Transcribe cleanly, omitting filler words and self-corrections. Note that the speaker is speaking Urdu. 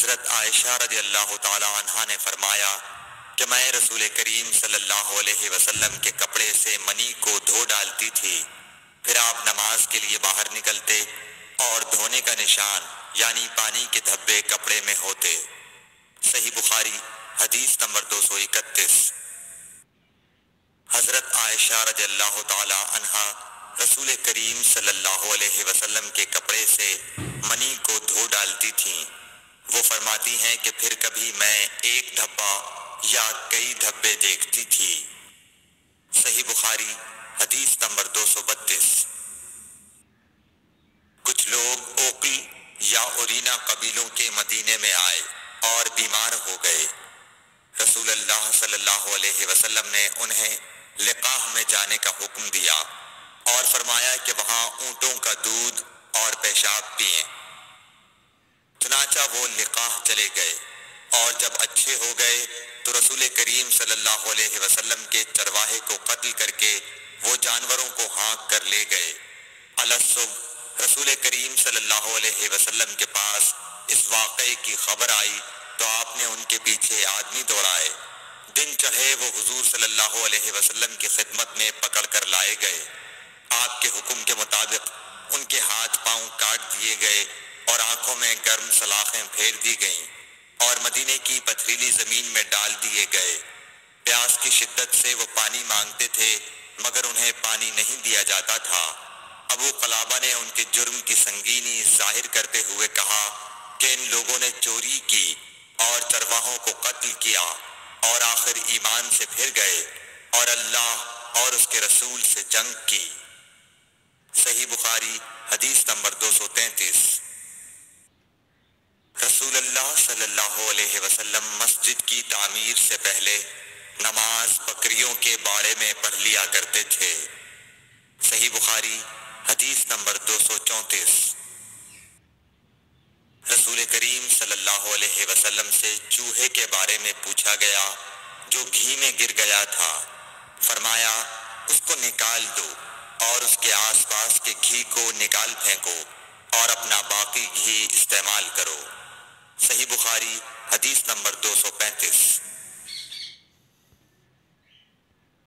حضرت عائشہ رضی اللہ تعالی عنہا نے فرمایا کہ میں رسول کریم صلی اللہ علیہ وسلم کے کپڑے سے منی کو دھو ڈالتی تھی، پھر آپ نماز کے لیے باہر نکلتے اور دھونے کا نشان یعنی پانی کے دھبے کپڑے میں ہوتے۔ صحیح بخاری حدیث نمبر 231۔ حضرت عائشہ رضی اللہ تعالی عنہا رسول کریم صلی اللہ علیہ وسلم کے کپڑے سے منی کو دھو ڈالتی تھیں۔ وہ فرماتی ہیں کہ پھر کبھی میں ایک دھبا یا کئی دھبے دیکھتی تھی۔ صحیح بخاری حدیث نمبر 232۔ کچھ لوگ اوکل یا اورینا قبیلوں کے مدینے میں آئے اور بیمار ہو گئے۔ رسول اللہ صلی اللہ علیہ وسلم نے انہیں لقاح میں جانے کا حکم دیا اور فرمایا کہ وہاں اونٹوں کا دودھ اور پیشاب پئیں۔ چنانچہ وہ لقاح چلے گئے اور جب اچھے ہو گئے تو رسول کریم صلی اللہ علیہ وسلم کے چرواہے کو قتل کر کے وہ جانوروں کو ہانک کر لے گئے۔ الصبح رسول کریم صلی اللہ علیہ وسلم کے پاس اس واقعے کی خبر آئی تو آپ نے ان کے پیچھے آدمی دوڑائے۔ دن چڑھے وہ حضور صلی اللہ علیہ وسلم کی خدمت میں پکڑ کر لائے گئے۔ آپ کے حکم کے مطابق ان کے ہاتھ پاؤں کاٹ دیے گئے اور آنکھوں میں گرم سلاخیں پھیر دی گئیں اور مدینے کی پتھریلی زمین میں ڈال دیے گئے۔ پیاس کی شدت سے وہ پانی مانگتے تھے مگر انہیں پانی نہیں دیا جاتا تھا۔ ابو قلابہ نے ان کے جرم کی سنگینی ظاہر کرتے ہوئے کہا کہ ان لوگوں نے چوری کی اور چرواہوں کو قتل کیا اور آخر ایمان سے پھر گئے اور اللہ اور اس کے رسول سے جنگ کی۔ صحیح بخاری حدیث نمبر 233۔ رسول اللہ صلی اللہ علیہ وسلم مسجد کی تعمیر سے پہلے نماز بکریوں کے باڑے میں پڑھ لیا کرتے تھے۔ صحیح بخاری حدیث نمبر 234۔ رسول کریم صلی اللہ علیہ وسلم سے چوہے کے بارے میں پوچھا گیا جو گھی میں گر گیا تھا۔ فرمایا اس کو نکال دو اور اس کے آس پاس کے گھی کو نکال پھینکو اور اپنا باقی گھی استعمال کرو۔ صحیح بخاری حدیث نمبر 235۔